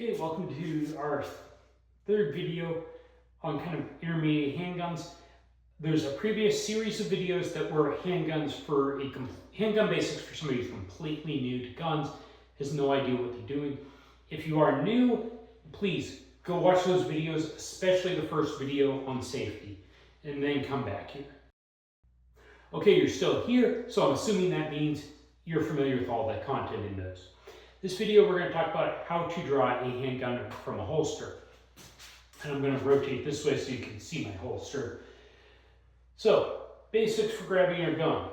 Okay, welcome to our third video on kind of intermediate handguns. There's a previous series of videos that were handguns for handgun basics for somebody who's completely new to guns, has no idea what they're doing. If you are new, please go watch those videos, especially the first video on safety, and then come back here. Okay, you're still here, so I'm assuming that means you're familiar with all that content in those. This video, we're going to talk about how to draw a handgun from a holster. And I'm going to rotate this way so you can see my holster. So, basics for grabbing your gun.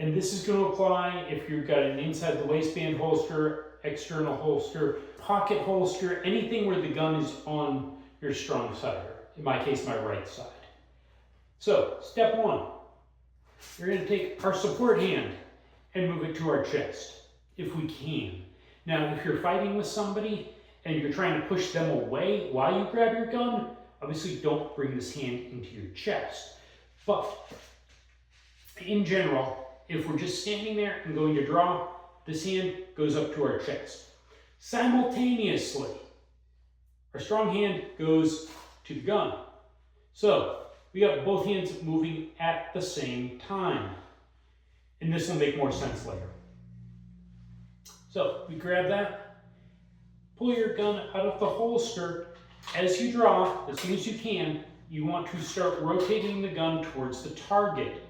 And this is going to apply if you've got an inside the waistband holster, external holster, pocket holster, anything where the gun is on your strong side, or in my case, my right side. So, step one, we're going to take our support hand and move it to our chest, if we can. Now, if you're fighting with somebody and you're trying to push them away while you grab your gun, obviously don't bring this hand into your chest. But in general, if we're just standing there and going to draw, this hand goes up to our chest. Simultaneously, our strong hand goes to the gun. So we got both hands moving at the same time. And this will make more sense later. So we grab that, pull your gun out of the holster. As you draw, as soon as you can, you want to start rotating the gun towards the target.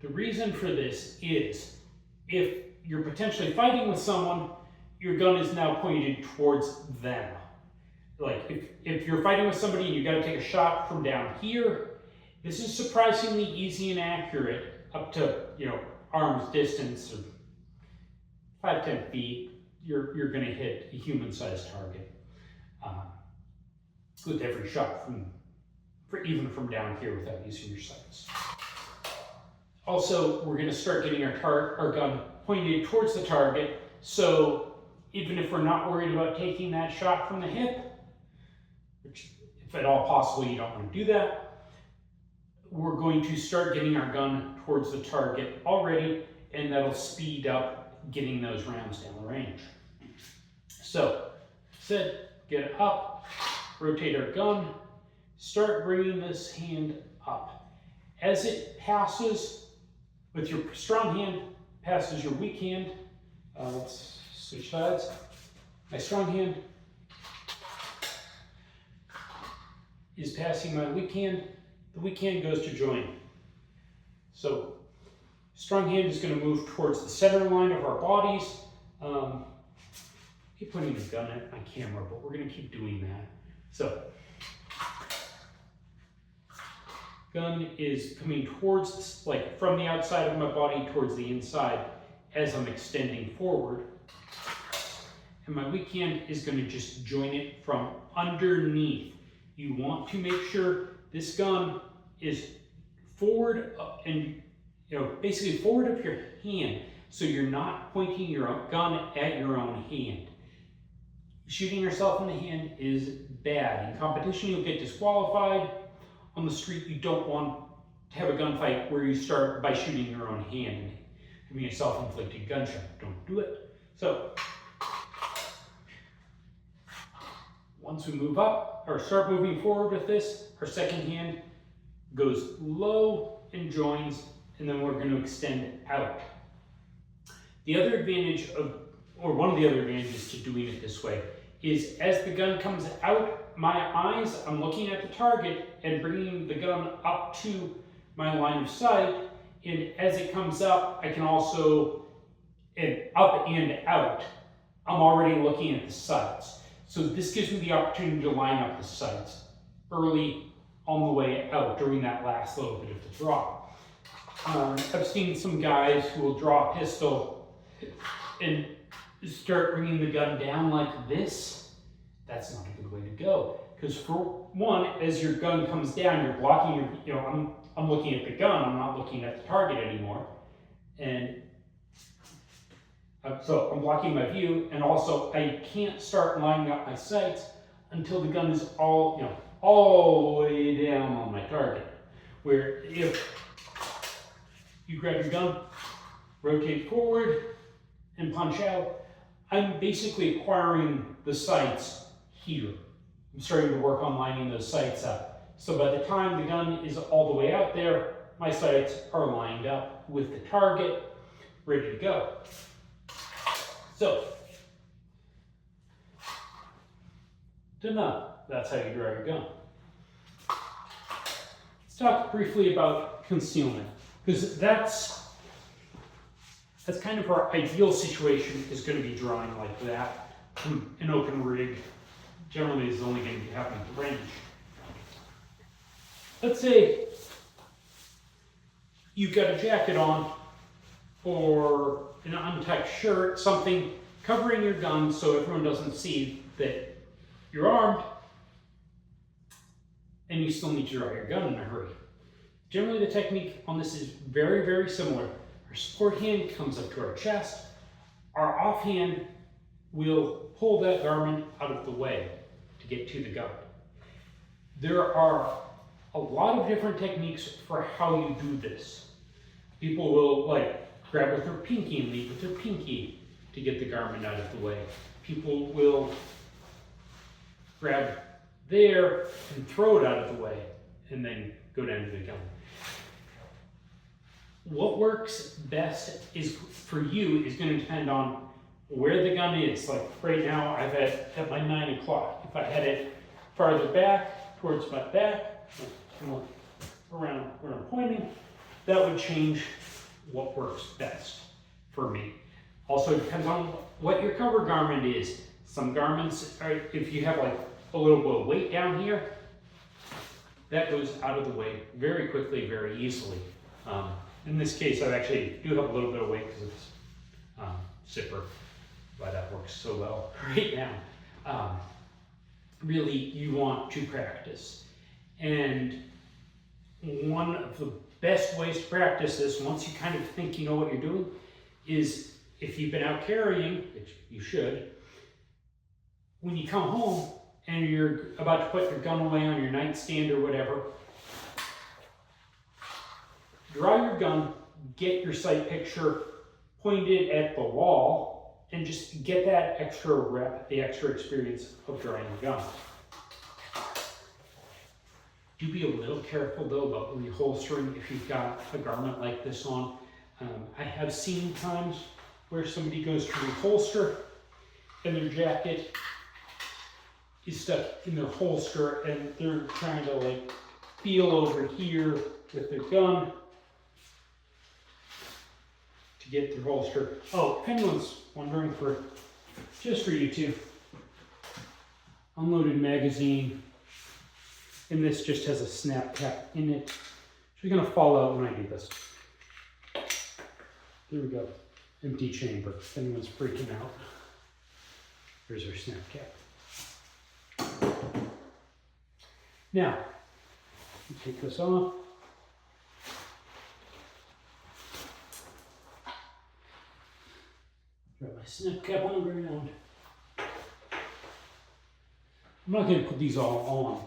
The reason for this is if you're potentially fighting with someone, your gun is now pointed towards them. Like if you're fighting with somebody and you got to take a shot from down here, this is surprisingly easy and accurate up to, arm's distance of 5-10 feet. You're going to hit a human-sized target with every shot even from down here without using your sights. Also, we're going to start getting our gun pointed towards the target. So even if we're not worried about taking that shot from the hip, which if at all possible you don't want to do that, we're going to start getting our gun towards the target already, and that'll speed up getting those rounds down the range. So, get up, rotate our gun, start bringing this hand up. As it passes, with your strong hand, passes your weak hand. Let's switch sides. My strong hand is passing my weak hand. The weak hand goes to join. So, strong hand is going to move towards the center line of our bodies. Keep putting the gun at my camera, but we're going to keep doing that. So, gun is coming towards, from the outside of my body towards the inside as I'm extending forward. And my weak hand is going to just join it from underneath. You want to make sure this gun is forward and basically forward of your hand, so you're not pointing your gun at your own hand. Shooting yourself in the hand is bad. In competition, you'll get disqualified. On the street, you don't want to have a gunfight where you start by shooting your own hand and having a self-inflicted gunshot. Don't do it. So, once we move up, or start moving forward with this, our second hand goes low and joins, and then we're going to extend out. The other advantage one of the other advantages to doing it this way is as the gun comes out, my eyes, I'm looking at the target and bringing the gun up to my line of sight, and as it comes up, I can also, up and out, I'm already looking at the sights. So this gives me the opportunity to line up the sights early on the way out during that last little bit of the draw. I've seen some guys who will draw a pistol and start bringing the gun down like this. That's not a good way to go. Because for one, as your gun comes down, you're blocking I'm looking at the gun, I'm not looking at the target anymore. And so I'm blocking my view, and also I can't start lining up my sights until the gun is all the way down on my target. Where if you grab your gun, rotate forward, and punch out, I'm basically acquiring the sights here. I'm starting to work on lining those sights up. So by the time the gun is all the way out there, my sights are lined up with the target, ready to go. So, that's how you draw your gun. Let's talk briefly about concealment, because that's kind of our ideal situation, is going to be drawing like that from an open rig. Generally, is only going to be happening at the range. Let's say you've got a jacket on, or an untucked shirt, something covering your gun so everyone doesn't see that you're armed, and you still need to draw your gun in a hurry. Generally, the technique on this is very, very similar. Our support hand comes up to our chest. Our offhand will pull that garment out of the way to get to the gun. There are a lot of different techniques for how you do this. People will grab with their pinky and lead with their pinky to get the garment out of the way. People will grab there and throw it out of the way and then go down to the gun. What works best for you is going to depend on where the gun is. Like right now, I've at my 9 o'clock. If I had it farther back, towards my back, around where I'm pointing, that would change what works best for me. Also, it depends on what your cover garment is. Some garments, if you have a little bit of weight down here, that goes out of the way very quickly, very easily. In this case, I actually do have a little bit of weight because it's zipper, why that works so well right now. Really, you want to practice. And one of the best ways to practice this, once you kind of think you know what you're doing, is if you've been out carrying, which you should, when you come home and you're about to put your gun away on your nightstand or whatever, draw your gun, get your sight picture pointed at the wall, and just get that extra rep, the extra experience of drawing the gun. Do be a little careful though about reholstering if you've got a garment like this on. I have seen times where somebody goes to reholster and their jacket is stuck in their holster and they're trying to feel over here with their gun to get their holster. Oh, if anyone's wondering, just for you two, unloaded magazine, and this just has a snap cap in it. It's gonna fall out when I do this. There we go, empty chamber, if anyone's freaking out. Here's our snap cap. Now, take this off. Drop my snap cap on the ground. I'm not going to put these all on.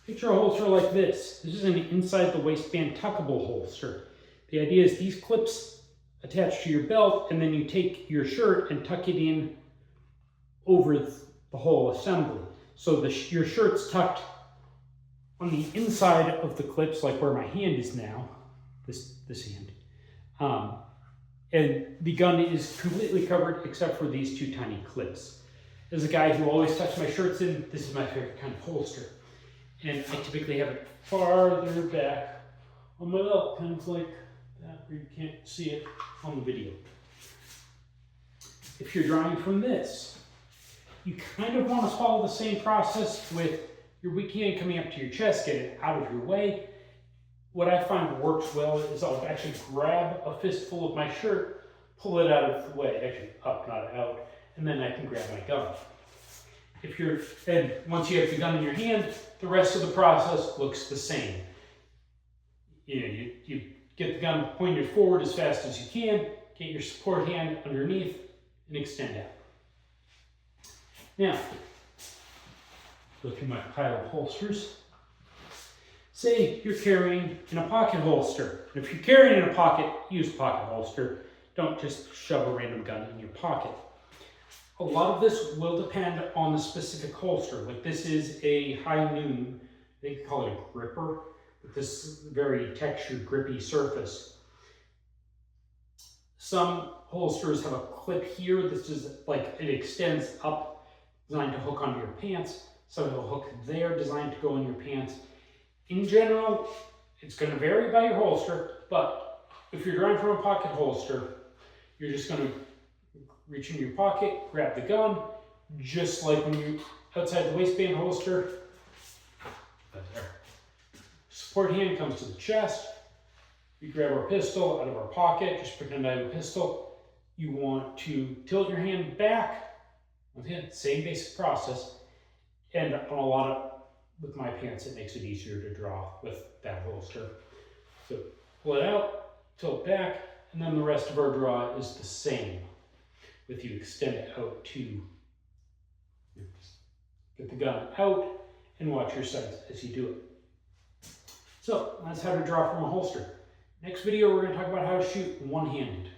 Picture a holster like this. This is an inside the waistband tuckable holster. The idea is these clips attach to your belt, and then you take your shirt and tuck it in over the whole assembly. So your shirt's tucked on the inside of the clips, like where my hand is now, this hand. And the gun is completely covered except for these two tiny clips. As a guy who always tucks my shirts in, this is my favorite kind of holster. And I typically have it farther back on my belt, kind of like that, where you can't see it on the video. If you're drawing from this, you kind of want to follow the same process with your weak hand coming up to your chest, get it out of your way. What I find works well is I'll actually grab a fistful of my shirt, pull it out of the way, actually up, not out, and then I can grab my gun. And once you have the gun in your hand, the rest of the process looks the same. You get the gun pointed forward as fast as you can, get your support hand underneath, and extend out. Now, go through my pile of holsters. Say you're carrying in a pocket holster. And if you're carrying in a pocket, use a pocket holster. Don't just shove a random gun in your pocket. A lot of this will depend on the specific holster. Like this is a high noon, they call it a gripper, with this very textured, grippy surface. Some holsters have a clip here. This is like, it extends up, designed to hook onto your pants. Some have a hook there, designed to go in your pants. In general, it's going to vary by your holster, but if you're drawing from a pocket holster, you're just going to reach in your pocket, grab the gun, just like when you're outside the waistband holster. There. Support hand comes to the chest. We grab our pistol out of our pocket, just pretend I have a pistol. You want to tilt your hand back. Again, same basic process. And on a lot of, with my pants, it makes it easier to draw with that holster. So pull it out, tilt back, and then the rest of our draw is the same. With you extend it out to get the gun out and watch your sights as you do it. So that's how to draw from a holster. Next video, we're going to talk about how to shoot one-handed.